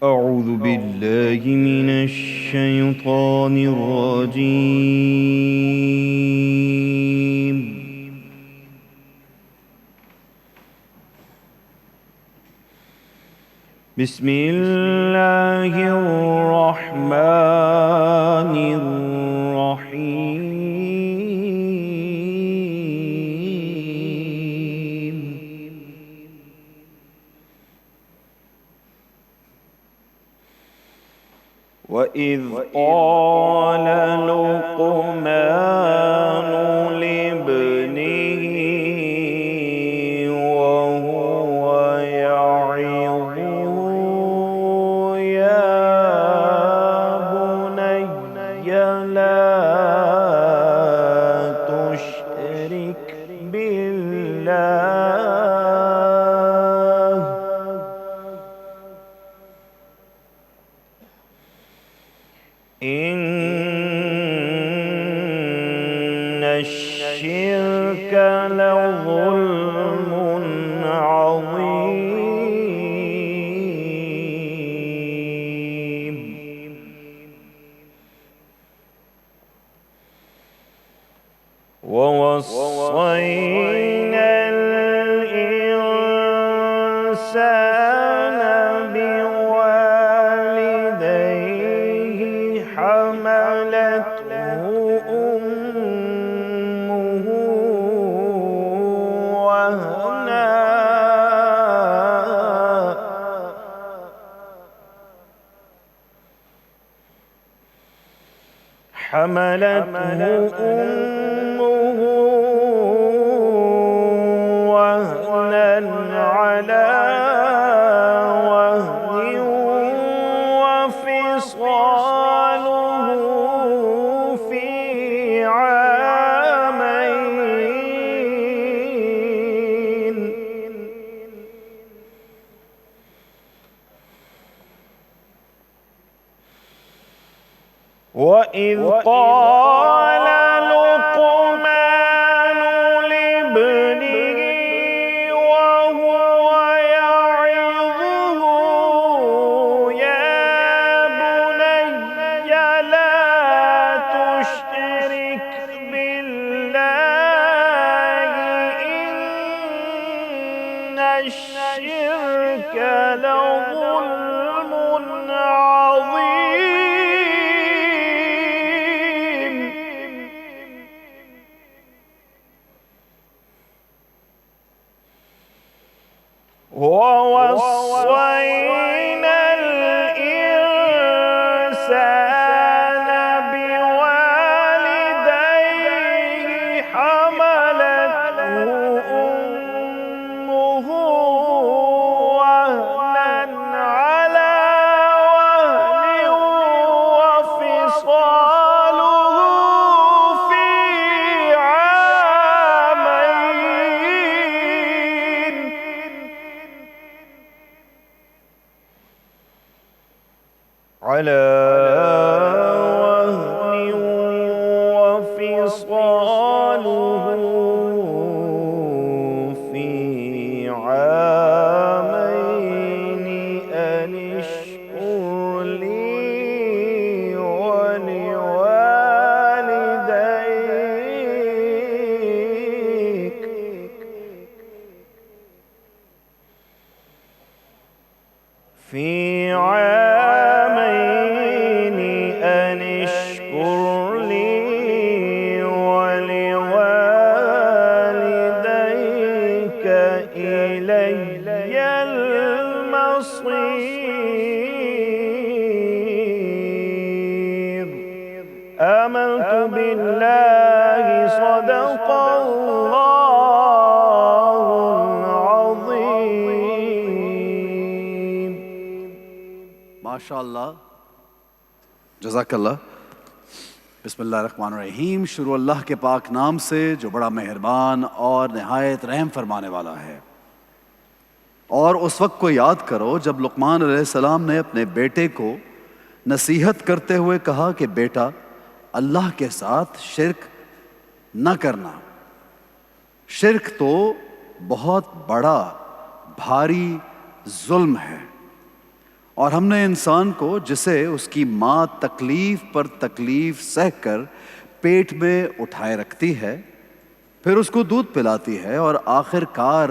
أعوذ بالله من الشيطان الرجيم. بسم الله الرحمن الرحيم. وإذ قال لقمان لابنه وهو يعظه يا بني لا تشرك بالله إن الشرك لظلم عظيم. ووصينا الإنسان بوالديه حملته أمه وهنا على وهن وفصاله في عامين وإذ قال لقمان لابنه وهو يعظه يا بني لا تشرك بالله إن الشرك لظلم عظيم. ووصينا الإنسان بوالديه حملته أمه وهنا على وهن وفصاله في عامين على وهن وفصاله في عامين أن اشكر لي ولوالديك في عامين أن اشكر لي ولوالديك إلي المصير. آمنت بالله صدق الله العظيم. ماشاء اللہ، جزاک اللہ. بسم اللہ الرحمن الرحیم. شروع اللہ کے پاک نام سے جو بڑا مہربان اور نہایت رحم فرمانے والا ہے. اور اس وقت کو یاد کرو جب لقمان علیہ السلام نے اپنے بیٹے کو نصیحت کرتے ہوئے کہا کہ بیٹا اللہ کے ساتھ شرک نہ کرنا. شرک تو بہت بڑا بھاری ظلم ہے، اور ہم نے انسان کو جسے اس کی ماں تکلیف پر تکلیف سہ کر پیٹ میں اٹھائے رکھتی ہے، پھر اس کو دودھ پلاتی ہے اور آخر کار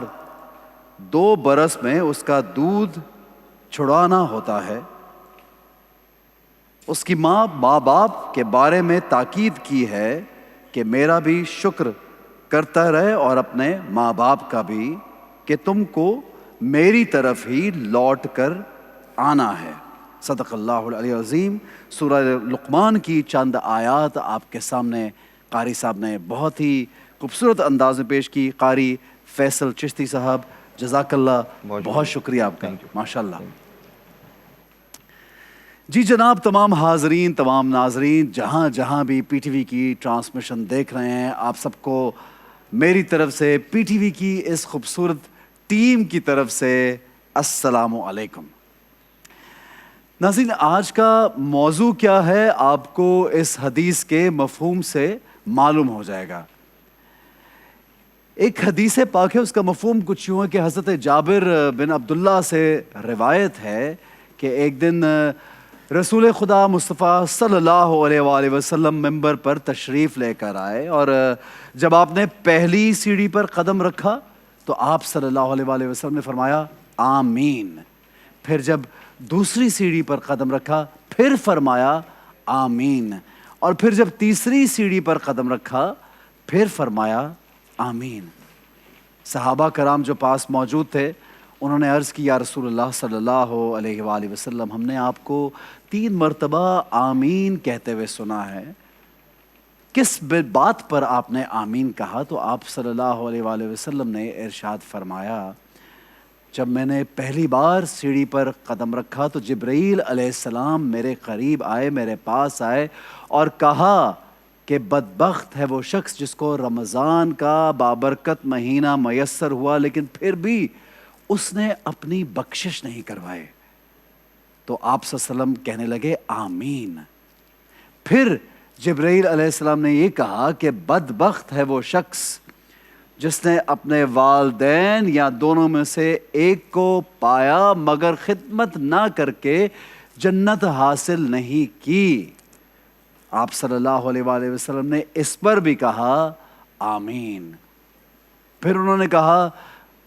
2 برس میں اس کا دودھ چھڑانا ہوتا ہے، اس کی ماں باپ کے بارے میں تاکید کی ہے کہ میرا بھی شکر کرتا رہے اور اپنے ماں باپ کا بھی، کہ تم کو میری طرف ہی لوٹ کر آنا ہے۔ صدق اللہ العلی العظیم۔ سورہ لقمان کی چند آیات آپ کے سامنے قاری صاحب نے بہت ہی خوبصورت انداز میں پیش کی۔ قاری فیصل چشتی صاحب، جزاک اللہ، بہت شکریہ آپ کا، ماشاءاللہ۔ جی جناب، تمام حاضرین، تمام ناظرین، جہاں جہاں بھی پی ٹی وی کی ٹرانسمیشن دیکھ رہے ہیں، آپ سب کو میری طرف سے، پی ٹی وی کی اس خوبصورت ٹیم کی طرف سے السلام علیکم۔ ناظرین، آج کا موضوع کیا ہے آپ کو اس حدیث کے مفہوم سے معلوم ہو جائے گا۔ ایک حدیث پاک ہے، اس کا مفہوم کچھ یوں ہے کہ حضرت جابر بن عبداللہ سے روایت ہے کہ ایک دن رسول خدا مصطفیٰ صلی اللہ علیہ وآلہ وسلم ممبر پر تشریف لے کر آئے، اور جب آپ نے پہلی سیڑھی پر قدم رکھا تو آپ صلی اللہ علیہ وآلہ وسلم نے فرمایا آمین۔ پھر جب دوسری سیڑھی پر قدم رکھا پھر فرمایا آمین، اور پھر جب تیسری سیڑھی پر قدم رکھا پھر فرمایا آمین۔ صحابہ کرام جو پاس موجود تھے انہوں نے عرض کی، یا رسول اللہ صلی اللہ علیہ وآلہ وسلم، ہم نے آپ کو 3 مرتبہ آمین کہتے ہوئے سنا ہے، کس بات پر آپ نے آمین کہا؟ تو آپ صلی اللہ علیہ وآلہ وسلم نے ارشاد فرمایا، جب میں نے پہلی بار سیڑھی پر قدم رکھا تو جبرائیل علیہ السلام میرے قریب آئے، میرے پاس آئے اور کہا کہ بدبخت ہے وہ شخص جس کو رمضان کا بابرکت مہینہ میسر ہوا لیکن پھر بھی اس نے اپنی بخشش نہیں کروائے۔ تو آپ صلی اللہ علیہ وسلم کہنے لگے آمین۔ پھر جبرائیل علیہ السلام نے یہ کہا کہ بدبخت ہے وہ شخص جس نے اپنے والدین یا دونوں میں سے ایک کو پایا مگر خدمت نہ کر کے جنت حاصل نہیں کی۔ آپ صلی اللہ علیہ وآلہ وسلم نے اس پر بھی کہا آمین۔ پھر انہوں نے کہا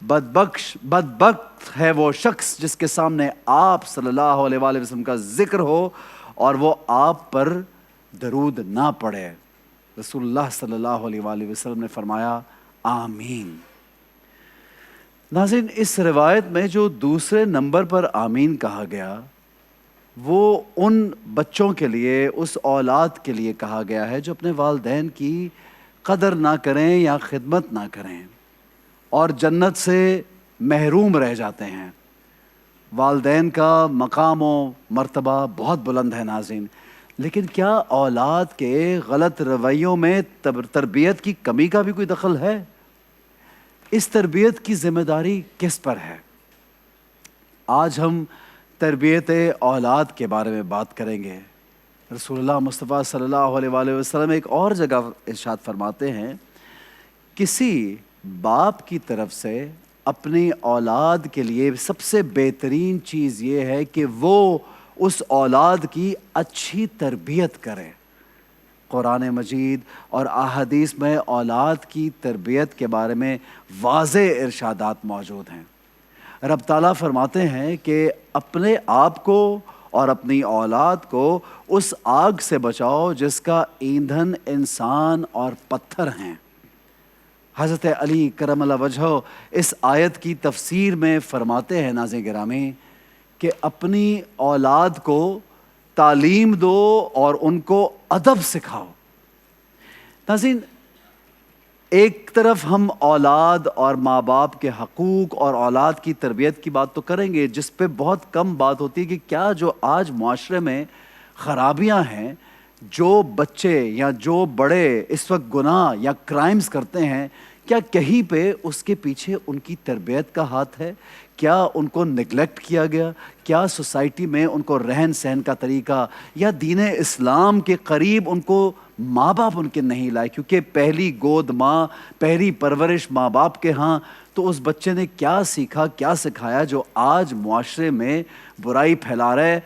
بدبخت ہے وہ شخص جس کے سامنے آپ صلی اللہ علیہ وآلہ وسلم کا ذکر ہو اور وہ آپ پر درود نہ پڑھے۔ رسول اللہ صلی اللہ علیہ وآلہ وسلم نے فرمایا آمین۔ ناظرین، اس روایت میں جو دوسرے نمبر پر آمین کہا گیا وہ ان بچوں کے لیے، اس اولاد کے لیے کہا گیا ہے جو اپنے والدین کی قدر نہ کریں یا خدمت نہ کریں اور جنت سے محروم رہ جاتے ہیں۔ والدین کا مقام و مرتبہ بہت بلند ہے ناظرین، لیکن کیا اولاد کے غلط رویوں میں تربیت کی کمی کا بھی کوئی دخل ہے؟ اس تربیت کی ذمہ داری کس پر ہے؟ آج ہم تربیت اولاد کے بارے میں بات کریں گے۔ رسول اللہ مصطفیٰ صلی اللہ علیہ وآلہ وسلم ایک اور جگہ ارشاد فرماتے ہیں، کسی باپ کی طرف سے اپنی اولاد کے لیے سب سے بہترین چیز یہ ہے کہ وہ اس اولاد کی اچھی تربیت کرے۔ قرآن مجید اور احادیث میں اولاد کی تربیت کے بارے میں واضح ارشادات موجود ہیں۔ رب تعالیٰ فرماتے ہیں کہ اپنے آپ کو اور اپنی اولاد کو اس آگ سے بچاؤ جس کا ایندھن انسان اور پتھر ہیں۔ حضرت علی کرم اللہ وجہہ اس آیت کی تفسیر میں فرماتے ہیں ناظرین گرامی کہ اپنی اولاد کو تعلیم دو اور ان کو ادب سکھاؤ۔ ناظرین، ایک طرف ہم اولاد اور ماں باپ کے حقوق اور اولاد کی تربیت کی بات تو کریں گے، جس پہ بہت کم بات ہوتی ہے کہ کیا جو آج معاشرے میں خرابیاں ہیں، جو بچے یا جو بڑے اس وقت گناہ یا کرائمز کرتے ہیں، کیا کہیں پہ اس کے پیچھے ان کی تربیت کا ہاتھ ہے؟ کیا ان کو نگلیکٹ کیا گیا؟ کیا سوسائٹی میں ان کو رہن سہن کا طریقہ یا دین اسلام کے قریب ان کو ماں باپ ان کے نہیں لائے؟ کیونکہ پہلی گود ماں، پہلی پرورش ماں باپ کے ہاں، تو اس بچے نے کیا سیکھا، کیا سکھایا جو آج معاشرے میں برائی پھیلا رہا ہے؟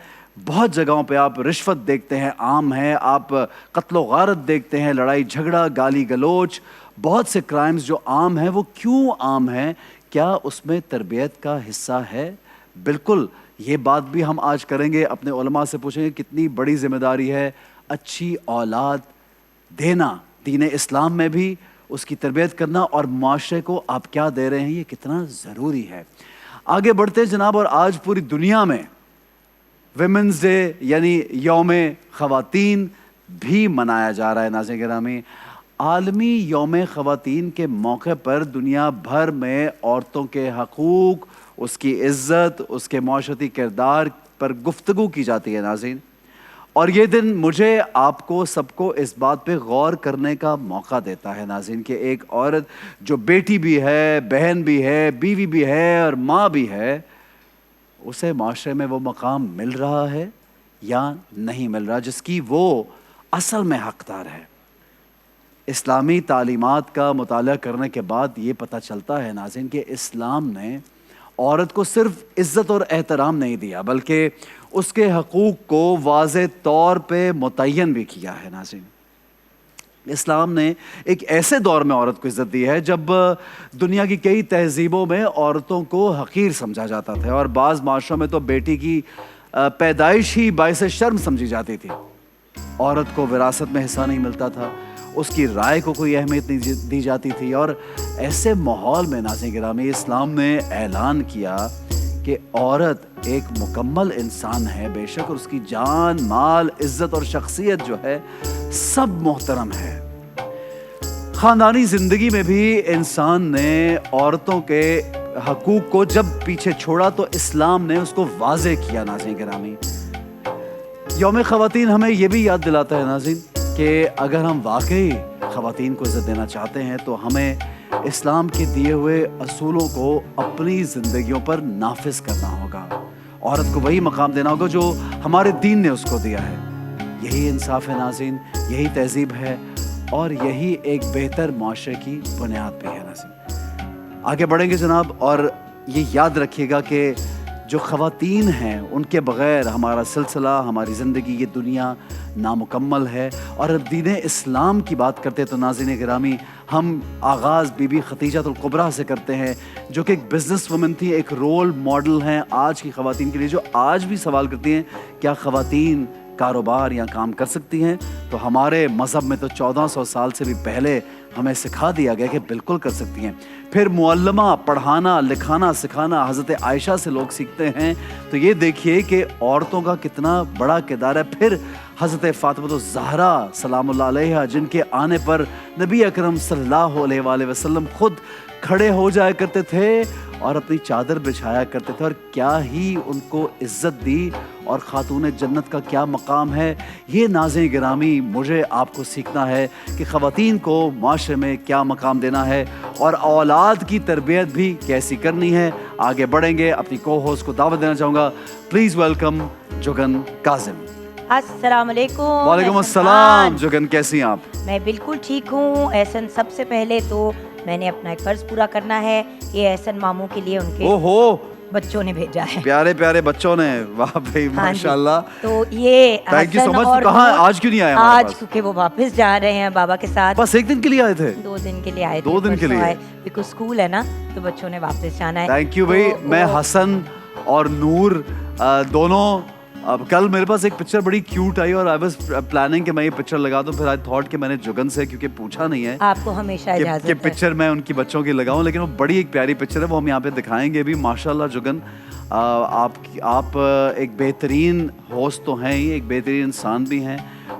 بہت جگہوں پہ آپ رشوت دیکھتے ہیں، عام ہے، آپ قتل و غارت دیکھتے ہیں، لڑائی جھگڑا، گالی گلوچ، بہت سے کرائمز جو عام ہیں، وہ کیوں عام ہیں؟ کیا اس میں تربیت کا حصہ ہے؟ بالکل، یہ بات بھی ہم آج کریں گے، اپنے علماء سے پوچھیں گے کتنی بڑی ذمہ داری ہے اچھی اولاد دینا، دین اسلام میں بھی اس کی تربیت کرنا، اور معاشرے کو آپ کیا دے رہے ہیں یہ کتنا ضروری ہے۔ آگے بڑھتے ہیں جناب، اور آج پوری دنیا میں ویمنز ڈے یعنی یوم خواتین بھی منایا جا رہا ہے۔ ناظرین گرامی، عالمی یوم خواتین کے موقع پر دنیا بھر میں عورتوں کے حقوق، اس کی عزت، اس کے معاشرتی کردار پر گفتگو کی جاتی ہے ناظرین، اور یہ دن مجھے آپ کو سب کو اس بات پہ غور کرنے کا موقع دیتا ہے ناظرین کہ ایک عورت جو بیٹی بھی ہے، بہن بھی ہے، بیوی بھی ہے اور ماں بھی ہے، اسے معاشرے میں وہ مقام مل رہا ہے یا نہیں مل رہا جس کی وہ اصل میں حقدار ہے۔ اسلامی تعلیمات کا مطالعہ کرنے کے بعد یہ پتہ چلتا ہے ناظرین کہ اسلام نے عورت کو صرف عزت اور احترام نہیں دیا بلکہ اس کے حقوق کو واضح طور پہ متعین بھی کیا ہے ناظرین۔ اسلام نے ایک ایسے دور میں عورت کو عزت دی ہے جب دنیا کی کئی تہذیبوں میں عورتوں کو حقیر سمجھا جاتا تھا، اور بعض معاشروں میں تو بیٹی کی پیدائش ہی باعث شرم سمجھی جاتی تھی۔ عورت کو وراثت میں حصہ نہیں ملتا تھا، اس کی رائے کو کوئی اہمیت نہیں دی جاتی تھی، اور ایسے ماحول میں ناظرین گرامی اسلام نے اعلان کیا کہ عورت ایک مکمل انسان ہے، بے شک، اور اس کی جان، مال، عزت اور شخصیت جو ہے سب محترم ہے۔ خاندانی زندگی میں بھی انسان نے عورتوں کے حقوق کو جب پیچھے چھوڑا تو اسلام نے اس کو واضح کیا ناظرین گرامی۔ یوم خواتین ہمیں یہ بھی یاد دلاتا ہے ناظرین کہ اگر ہم واقعی خواتین کو عزت دینا چاہتے ہیں تو ہمیں اسلام کے دیے ہوئے اصولوں کو اپنی زندگیوں پر نافذ کرنا ہوگا، عورت کو وہی مقام دینا ہوگا جو ہمارے دین نے اس کو دیا ہے۔ یہی انصاف ہے ناظرین، یہی تہذیب ہے، اور یہی ایک بہتر معاشرے کی بنیاد بھی ہے ناظرین۔ آگے بڑھیں گے جناب، اور یہ یاد رکھیے گا کہ جو خواتین ہیں ان کے بغیر ہمارا سلسلہ، ہماری زندگی، یہ دنیا نامکمل ہے۔ اور دین اسلام کی بات کرتے تو ناظرین گرامی ہم آغاز بی بی خدیجہ الکبریٰ سے کرتے ہیں، جو کہ ایک بزنس وومن تھی، ایک رول ماڈل ہیں آج کی خواتین کے لیے، جو آج بھی سوال کرتی ہیں کیا خواتین کاروبار یا کام کر سکتی ہیں؟ تو ہمارے مذہب میں تو 1400 سال سے بھی پہلے ہمیں سکھا دیا گیا کہ بالکل کر سکتی ہیں۔ پھر معلمہ، پڑھانا، لکھانا، سکھانا حضرت عائشہ سے لوگ سیکھتے ہیں، تو یہ دیکھیے کہ عورتوں کا کتنا بڑا کردار ہے۔ پھر حضرت فاطمہ الزہرا سلام اللہ علیہا، جن کے آنے پر نبی اکرم صلی اللہ علیہ وآلہ وسلم خود کھڑے ہو جایا کرتے تھے اور اپنی چادر بچھایا کرتے تھے، اور کیا ہی ان کو عزت دی، اور خاتون جنت کا کیا مقام ہے۔ یہ ناظرین گرامی مجھے آپ کو سیکھنا ہے کہ خواتین کو معاشرے میں کیا مقام دینا ہے اور اولاد کی تربیت بھی کیسی کرنی ہے۔ آگے بڑھیں گے، اپنی کو ہوسٹ کو دعوت دینا چاہوں گا، پلیز ویلکم جگن کاظم۔ السلام علیکم۔ وعلیکم السلام جگن، کیسی ہیں آپ؟ میں بالکل ٹھیک ہوں احسن۔ سب سے پہلے تو میں نے اپنا ایک فرض پورا کرنا ہے، یہ احسن ماموں کے لیے ان کے بچوں نے بھیجا ہے، پیارے پیارے بچوں نے، واہ بھائی ماشاءاللہ۔ تو یہ تھینک یو سو مچ۔ کہاں آج کیوں نہیں آئے؟ آج کیونکہ وہ واپس جا رہے ہیں بابا کے ساتھ۔ بس ایک دن کے لیے آئے تھے؟ 2 دن کے لیے آئے تھے۔ 2 دن کے لیے؟ بیکاز اسکول ہے نا تو بچوں نے واپس جانا ہے۔ تھینک یو بھائی۔ میں حسن اور نور دونوں، اب کل میرے پاس ایک پکچر بڑی کیوٹ آئی اور آئی واز پلاننگ کہ میں یہ پکچر لگا دوں، پھر آئی تھاٹ کہ میں نے جگن سے کیونکہ پوچھا نہیں ہے آپ کو ہمیشہ اجازت کہ پکچر میں ان کی بچوں کی لگاؤں، لیکن وہ بڑی ایک پیاری پکچر ہے، وہ ہم یہاں پہ دکھائیں گے بھی۔ ماشاءاللہ جگن، آپ ایک بہترین ہوسٹ تو ہیں ہی، ایک بہترین انسان بھی ہیں،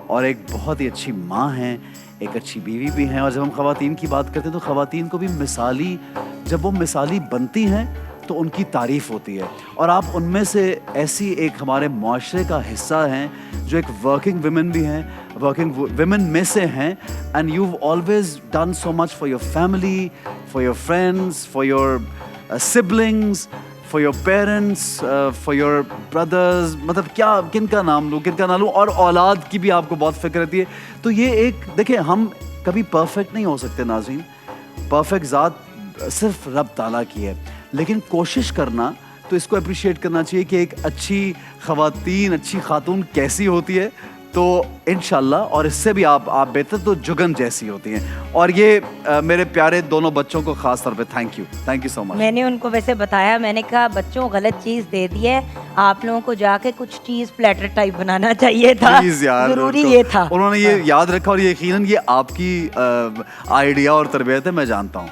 اور ایک بہت ہی اچھی ماں ہیں، ایک اچھی بیوی بھی ہیں۔ اور جب ہم خواتین کی بات کرتے ہیں تو خواتین کو بھی مثالی، جب وہ مثالی بنتی ہیں تو ان کی تعریف ہوتی ہے، اور آپ ان میں سے ایسی ایک ہمارے معاشرے کا حصہ ہیں جو ایک ورکنگ ویمن بھی ہیں، ورکنگ ویمن میں سے ہیں، and you always done so much for your family, for your friends, for your siblings, for your parents, for your brothers, مطلب کیا کن کا نام لوں کن کا نہ لوں, اور اولاد کی بھی آپ کو بہت فکر رہتی ہے. تو یہ ایک دیکھیں, ہم کبھی پرفیکٹ نہیں ہو سکتے ناظرین, پرفیکٹ ذات صرف رب تعالیٰ کی ہے, لیکن کوشش کرنا تو اس کو اپریشیٹ کرنا چاہیے کہ ایک اچھی خاتون کیسی ہوتی ہے. تو انشاءاللہ, اور اس سے بھی آپ بہتر تو جگن جیسی ہوتی ہیں. اور یہ میرے پیارے دونوں بچوں کو خاص طور پہ تھینک یو سو مچ. میں نے ان کو ویسے بتایا, میں نے کہا بچوں غلط چیز دے دی ہے, آپ لوگوں کو جا کے کچھ چیز پلیٹر ٹائپ بنانا چاہیے تھا, ضروری یہ تھا. انہوں نے یہ یاد رکھا, اور یقیناً یہ آپ کی آئیڈیا اور تربیت ہے, میں جانتا ہوں.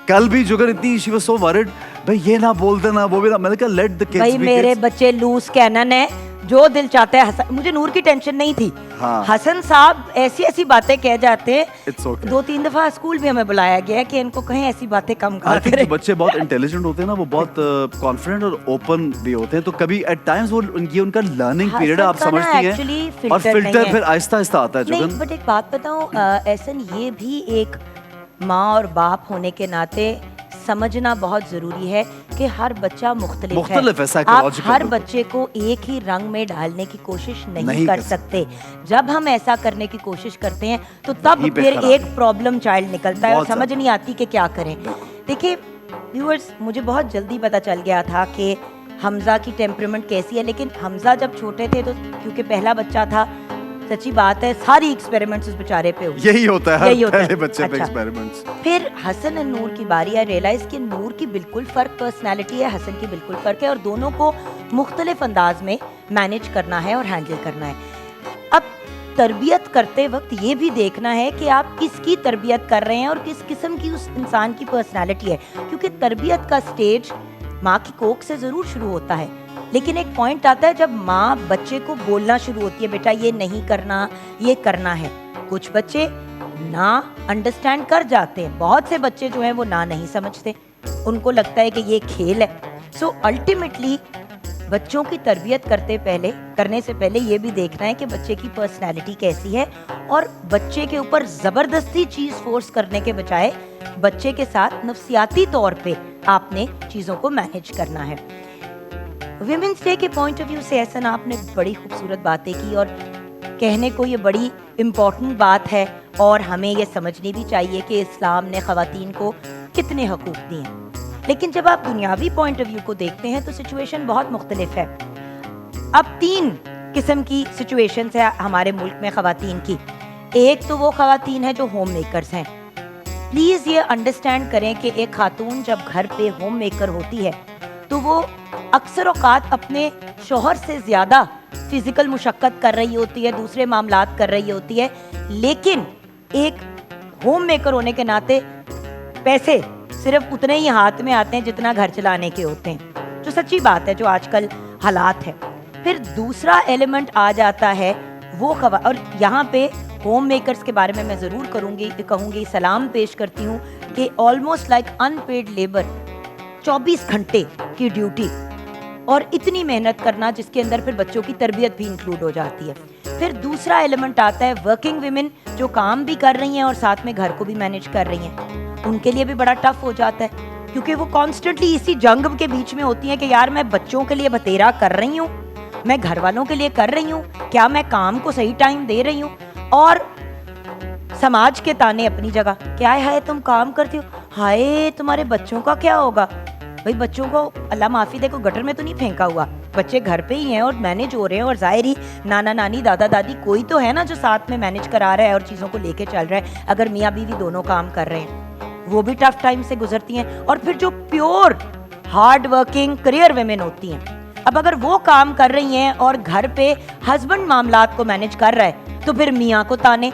کل بھی جگر اتنی شی واز سو ورڈ, بھائی یہ نہ بول دینا وہ بھی نہ, میں نے کہا لیٹ دی کڈز. بھائی میرے بچے لوز کینن ہے, جو دل چاہتا ہے. مجھے نور کی ٹینشن نہیں تھی, حسن صاحب ایسی ایسی باتیں کہہ جاتے ہیں. 2-3 دفعہ اسکول بھی ہمیں بلایا گیا کہ ان کو کہیں ایسی باتیں کم کر کریں. بچے بہت انٹیلیجنٹ ہوتے ہیں نا, وہ بہت کانفیڈنٹ اور اوپن بھی ہوتے ہیں, تو کبھی ایٹ ٹائمز وہ ان کا لرننگ پیریڈ ہے, آپ سمجھتی ہیں, اور فلٹر پھر آہستہ آہستہ آتا ہے. نہیں, بٹ ایک بات بتاؤں احسن, یہ بھی ایک ماں اور باپ ہونے کے ناطے سمجھنا بہت ضروری ہے کہ ہر بچہ مختلف ہے. آپ ہر بچے کو ایک ہی رنگ میں ڈالنے کی کوشش نہیں کر سکتے. جب ہم ایسا کرنے کی کوشش کرتے ہیں تو تب پھر ایک پرابلم چائلڈ نکلتا ہے اور سمجھ نہیں آتی کہ کیا کریں. دیکھیے ویورز, مجھے بہت جلدی پتہ چل گیا تھا کہ حمزہ کی ٹیمپرمنٹ کیسی ہے, لیکن حمزہ جب چھوٹے تھے تو کیونکہ پہلا بچہ تھا, سچی بات ہے ساری ایکسپیریمنٹس اس بیچارے پہ ہوئی. یہی ہوتا ہے پہلے بچے پہ ایکسپیریمنٹس. پھر حسن اور نور کی باری ہے, ریئلائز کہ نور کی بالکل فرق پرسنالٹی ہے, حسن کی بالکل فرق ہے, اور دونوں کو مختلف انداز میں مینیج کرنا ہے اور ہینڈل کرنا ہے. اب تربیت کرتے وقت یہ بھی دیکھنا ہے کہ آپ کس کی تربیت کر رہے ہیں اور کس قسم کی اس انسان کی پرسنالٹی ہے, کیونکہ تربیت کا سٹیج ماں کی کوکھ سے ضرور شروع ہوتا ہے, لیکن ایک پوائنٹ آتا ہے جب ماں بچے کو بولنا شروع ہوتی ہے, بیٹا یہ نہیں کرنا, یہ کرنا ہے. کچھ بچے نہ انڈرسٹینڈ کر جاتے ہیں, بہت سے بچے جو ہیں وہ نہ نہیں سمجھتے, ان کو لگتا ہے کہ یہ کھیل ہے. سو الٹیمیٹلی بچوں کی تربیت کرنے سے پہلے یہ بھی دیکھنا ہے کہ بچے کی پرسنالٹی کیسی ہے, اور بچے کے اوپر زبردستی چیز فورس کرنے کے بجائے بچے کے ساتھ نفسیاتی طور پہ آپ نے چیزوں کو مینیج کرنا ہے. ویمنس ڈے کے پوائنٹ آف ویو سے احسن آپ نے بڑی خوبصورت باتیں کی, اور کہنے کو یہ بڑی امپورٹنٹ بات ہے, اور ہمیں یہ سمجھنی بھی چاہیے کہ اسلام نے خواتین کو کتنے حقوق دیے ہیں. لیکن جب آپ دنیاوی پوائنٹ آف ویو کو دیکھتے ہیں تو سچویشن بہت مختلف ہے. اب 3 قسم کی سچویشنز ہیں ہمارے ملک میں خواتین کی. ایک تو وہ خواتین ہیں جو ہوم میکرز ہیں. پلیز یہ انڈرسٹینڈ کریں کہ ایک خاتون جب گھر پہ ہوم میکر ہوتی ہے تو وہ اکثر اوقات اپنے شوہر سے زیادہ فزیکل مشقت کر رہی ہوتی ہے, دوسرے معاملات کر رہی ہوتی ہے, لیکن ایک ہوم میکر ہونے کے ناطے پیسے صرف اتنے ہی ہاتھ میں آتے ہیں جتنا گھر چلانے کے ہوتے ہیں, جو سچی بات ہے, جو آج کل حالات ہے. پھر دوسرا ایلیمنٹ آ جاتا ہے وہ اور یہاں پہ ہوم میکرز کے بارے میں ضرور کہوں گی سلام پیش کرتی ہوں کہ آلموسٹ لائک ان پیڈ لیبر, 24 گھنٹے کی ڈیوٹی اور اتنی محنت کرنا جس کے اندر پھر بچوں کی تربیت بھی انکلوڈ ہو جاتی ہے. پھر دوسرا ایلیمنٹ آتا ہے ورکنگ ویمن جو کام بھی کر رہی ہیں اور ساتھ میں گھر کو بھی مینیج کر رہی ہیں. ان کے لیے بھی بڑا ٹف ہو جاتا ہے کیونکہ وہ کانسٹنٹلی اسی جنگ کے بیچ میں ہوتی ہیں کہ یار میں بچوں کے لیے بتیرا کر رہی ہوں, میں گھر والوں کے لیے کر رہی ہوں, کیا میں کام کو صحیح ٹائم دے رہی ہوں, اور سماج کے تانے اپنی جگہ, کیا ہے تم کام کرتی ہو, ہائے تمہارے بچوں کا کیا ہوگا. بھائی بچوں کو اللہ معافی دے کو گٹر میں تو نہیں پھینکا ہوا, بچے گھر پہ ہی ہیں اور مینیج ہو رہے ہیں, اور ظاہر ہی نانا نانی دادا دادی کوئی تو ہے نا جو ساتھ میں مینیج کرا رہا ہے اور چیزوں کو لے کے چل رہا ہے. اگر میاں بیوی دونوں کام کر رہے ہیں وہ بھی ٹف ٹائم سے گزرتی ہیں. اور پھر جو pure hard working career women ہوتی ہیں, اب اگر وہ کام کر رہی ہیں اور گھر پہ ہسبینڈ معاملات کو مینیج کر رہا ہے تو پھر میاں کو تانے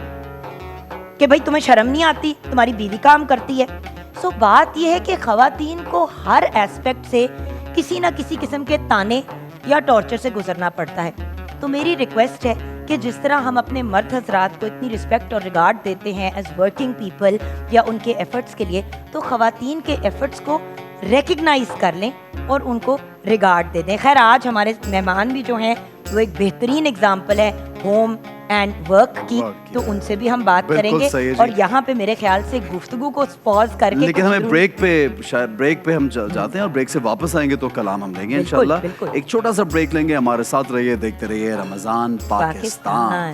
کہ بھائی تمہیں شرم نہیں آتی, تمہاری بیوی کام کرتی ہے. سو بات یہ ہے کہ خواتین کو ہر ایسپیکٹ سے کسی نہ کسی قسم کے تانے یا ٹارچر سے گزرنا پڑتا ہے. تو میری ریکویسٹ ہے کہ جس طرح ہم اپنے مرد حضرات کو اتنی رسپیکٹ اور ریگارڈ دیتے ہیں ایز ورکنگ پیپل یا ان کے ایفرٹس کے لیے, تو خواتین کے ایفرٹس کو ریکگنائز کر لیں اور ان کو ریگارڈ دے دیں. خیر آج ہمارے مہمان بھی جو ہیں وہ ایک بہترین اگزامپل ہے ہوم اینڈ ورک کی, Work کی. تو ان سے بھی ہم بات بالکل کریں گے. صحیح ہے جی. اور یہاں پہ میرے خیال سے گفتگو کو پاز کر کے لیکن ہمیں بریک پہ ہم جاتے ہیں اور بریک سے واپس آئیں گے تو کلام ہم لیں گے انشاءاللہ. ایک چھوٹا سا بریک لیں گے, ہمارے ساتھ رہیے, دیکھتے رہیے رمضان پاکستان.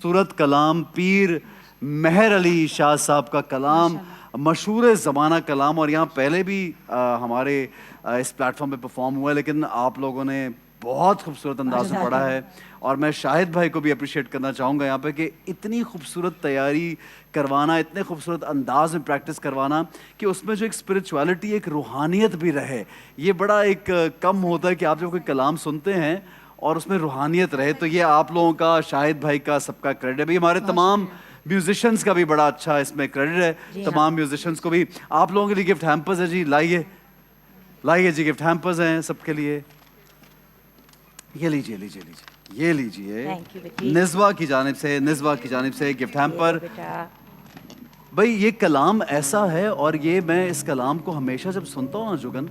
خوبصورت کلام, پیر مہر علی شاہ صاحب کا کلام, مشہور زمانہ کلام, اور یہاں پہلے بھی ہمارے اس پلیٹ فارم پہ پرفارم ہوا ہے, لیکن آپ لوگوں نے بہت خوبصورت انداز میں پڑھا ہے. اور میں شاہد بھائی کو بھی اپریشیٹ کرنا چاہوں گا یہاں پہ کہ اتنی خوبصورت تیاری کروانا, اتنے خوبصورت انداز میں پریکٹس کروانا کہ اس میں جو ایک اسپرچویلٹی, ایک روحانیت بھی رہے. یہ بڑا ایک کم ہوتا ہے کہ آپ جب کوئی کلام سنتے ہیں اور اس میں روحانیت رہے, تو یہ آپ لوگوں کا, شاہد بھائی کا, سب کا کریڈٹ ہے. بھی ہمارے تمام میوزیشنس کا بھی بڑا اچھا اس میں کریڈٹ ہے, تمام میوزیشنس کو بھی. آپ لوگوں کے لیے گفٹ ہیمپرز ہے جی, لائیے لائیے جی, گفٹ ہیمپرز ہیں سب کے لیے. یہ لیجیے لیجیے لیجیے یہ لیجیے Thank you, بیٹی. نزوہ کی جانب سے گفٹ ہیمپر. بیٹا بھائی یہ کلام ایسا ہے اور یہ میں اس کلام کو ہمیشہ جب سنتا ہوں نا جگن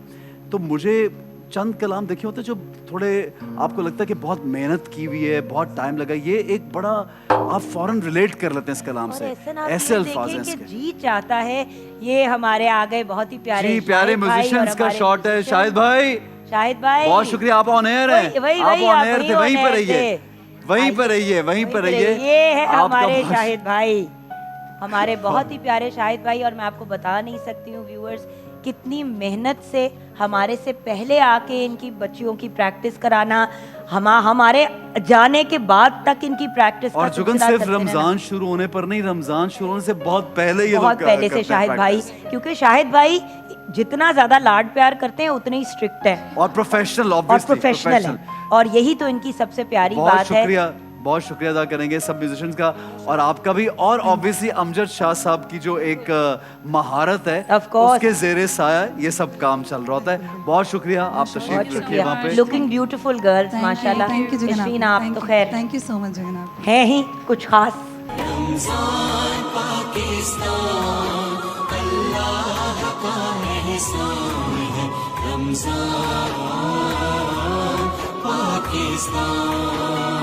تو مجھے چند کلام دیکھے ہوتے جو تھوڑے آپ کو لگتا ہے کہ بہت محنت کی ہوئی ہے, بہت ٹائم لگا, یہ ایک بڑا آپ فوراً ریلیٹ کر لیتے ہیں اس کلام سے. ایسے الفاظ ہیں اس کے. جی چاہتا ہے یہ ہمارے آگے بہت ہی پیارے جی پیارے میوزیشنز کا شاٹ ہے. شاہد بھائی بہت شکریہ, آپ آن ایئر ہیں, آپ آن ایئر تھے, وہیں پہ رہیے, وہیں پہ رہیے, وہیں پہ رہیے. یہ ہے ہمارے شاہد بھائی, ہمارے بہت ہی پیارے شاہد بھائی. اور میں آپ کو بتا نہیں سکتی ہوں ویورز کتنی محنت سے ہمارے سے پہلے آ کے ان کی بچیوں کی پریکٹس کرانا, ہمارے جانے کے بعد تک ان کی پریکٹس. اور جگن صرف رمضان شروع ہونے پر نہیں, رمضان شروع ہونے سے بہت پہلے یہ بہت پہلے سے شاہد بھائی, کیونکہ شاہد بھائی جتنا زیادہ لاڈ پیار کرتے ہیں اتنے ہی اسٹرکٹ ہیں اور پروفیشنل ہیں, اور یہی تو ان کی سب سے پیاری بات ہے. بہت شکریہ ادا کریں گے سب میوزیشنز کا اور آپ کا بھی, اور آبویسلی امجد شاہ صاحب کی جو ایک مہارت ہے اس کے زیر سایہ یہ سب کام چل رہا ہوتا ہے. بہت شکریہ, آپ تشریف رکھیے وہاں پہ. لکنگ بیوٹیفل گرلز ماشاءاللہ. اشفین آپ تو خیر تھینک یو سو مچ جگن, آپ ہیں ہی کچھ خاص. رمضان پاکستان اللہ کا احسان ہے, رمضان پاکستان